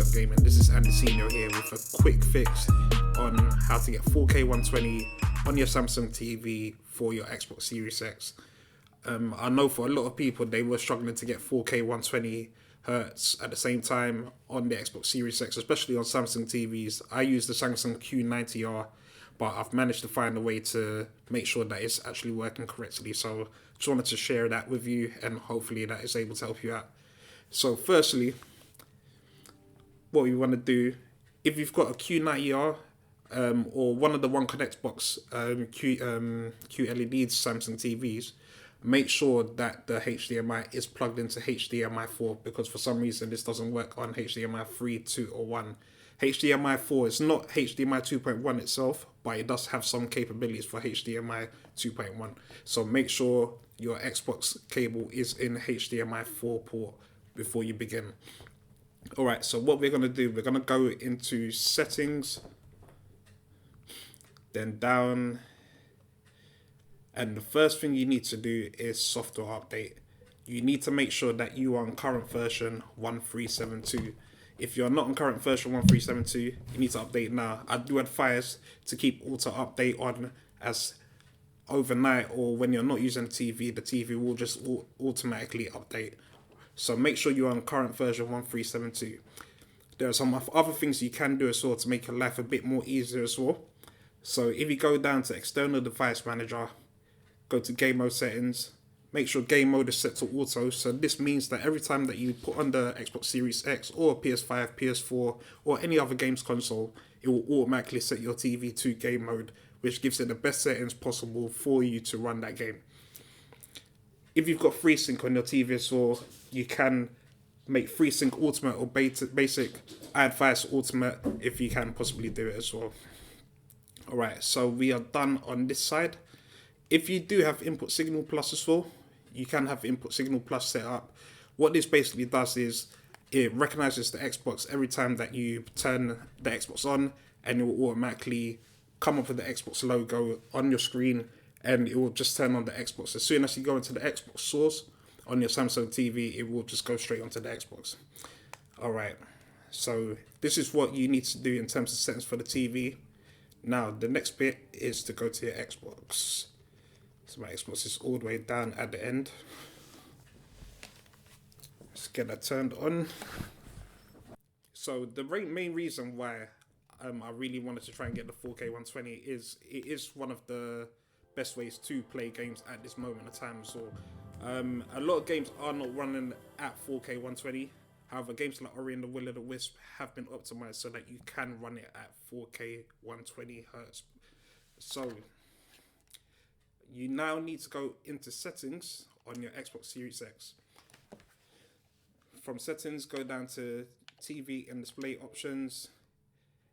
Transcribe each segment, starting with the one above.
Multi-Tap Gaming. This is Andesino here with a quick fix on how to get 4K 120 on your Samsung TV for your Xbox Series X. I know for a lot of people they were struggling to get 4K 120 Hertz at the same time on the Xbox Series X, especially on Samsung TVs. I use the Samsung Q90R, but I've managed to find a way to make sure that it's actually working correctly. So just wanted to share that with you, and hopefully that is able to help you out. So firstly, what we want to do, if you've got a Q90R or one of the One Connect box QLED Samsung TVs, make sure that the HDMI is plugged into HDMI 4, because for some reason this doesn't work on HDMI 3, 2 or 1. HDMI 4 is not HDMI 2.1 itself, but it does have some capabilities for HDMI 2.1. So make sure your Xbox cable is in HDMI 4 port before you begin. Alright, so what we're going to do, we're going to go into settings, then down, and the first thing you need to do is software update. You need to make sure that you are on current version 1372. If you're not on current version 1372, you need to update now. I do advise to keep auto update on, as overnight or when you're not using the TV will just automatically update. So make sure you're on current version 1372. There are some other things you can do as well to make your life a bit more easier as well. So if you go down to external device manager, go to game mode settings, make sure game mode is set to auto. So this means that every time that you put on the Xbox Series X or PS5, PS4 or any other games console, it will automatically set your TV to game mode, which gives it the best settings possible for you to run that game. If you've got FreeSync on your TV as well, you can make FreeSync Ultimate or Basic. I advise Ultimate if you can possibly do it as well. Alright, so we are done on this side. If you do have Input Signal Plus as well, you can have Input Signal Plus set up. What this basically does is it recognizes the Xbox every time that you turn the Xbox on, and it will automatically come up with the Xbox logo on your screen, and it will just turn on the Xbox. As soon as you go into the Xbox source on your Samsung TV, it will just go straight onto the Xbox. Alright, so this is what you need to do in terms of settings for the TV. Now, the next bit is to go to your Xbox. So my Xbox is all the way down at the end. Let's get that turned on. So the main reason why I really wanted to try and get the 4K 120 is it is one of the best ways to play games at this moment of time. So a lot of games are not running at 4K 120. However, games like Ori and the Will of the Wisp have been optimized so that you can run it at 4K 120 Hertz. So you now need to go into settings on your Xbox Series X. From settings, go down to TV and display options.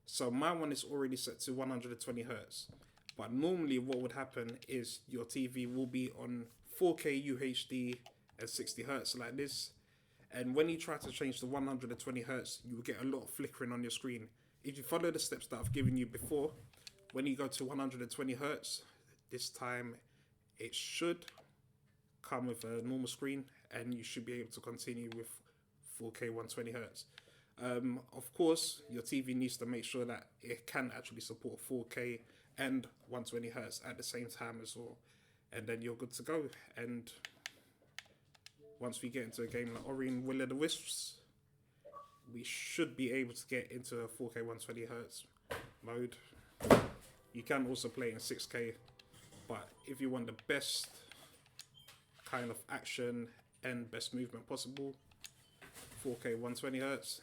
So my one is already set to 120 Hertz. But normally what would happen is your TV will be on 4K UHD at 60 Hertz like this. And when you try to change to 120 Hertz, you will get a lot of flickering on your screen. If you follow the steps that I've given you before, when you go to 120 Hertz, this time it should come with a normal screen, and you should be able to continue with 4K 120 Hertz. Of course, your TV needs to make sure that it can actually support 4K and 120 Hertz at the same time as well. And then you're good to go. And once we get into a game like Ori and Will of the Wisps, we should be able to get into a 4K 120 Hertz mode. You can also play in 6K, but if you want the best kind of action and best movement possible, 4K 120 Hertz.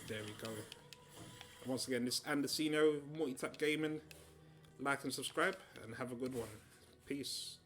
There we go. And once again, this is Andesino, Multi-Tap Gaming. Like and subscribe, and have a good one. Peace.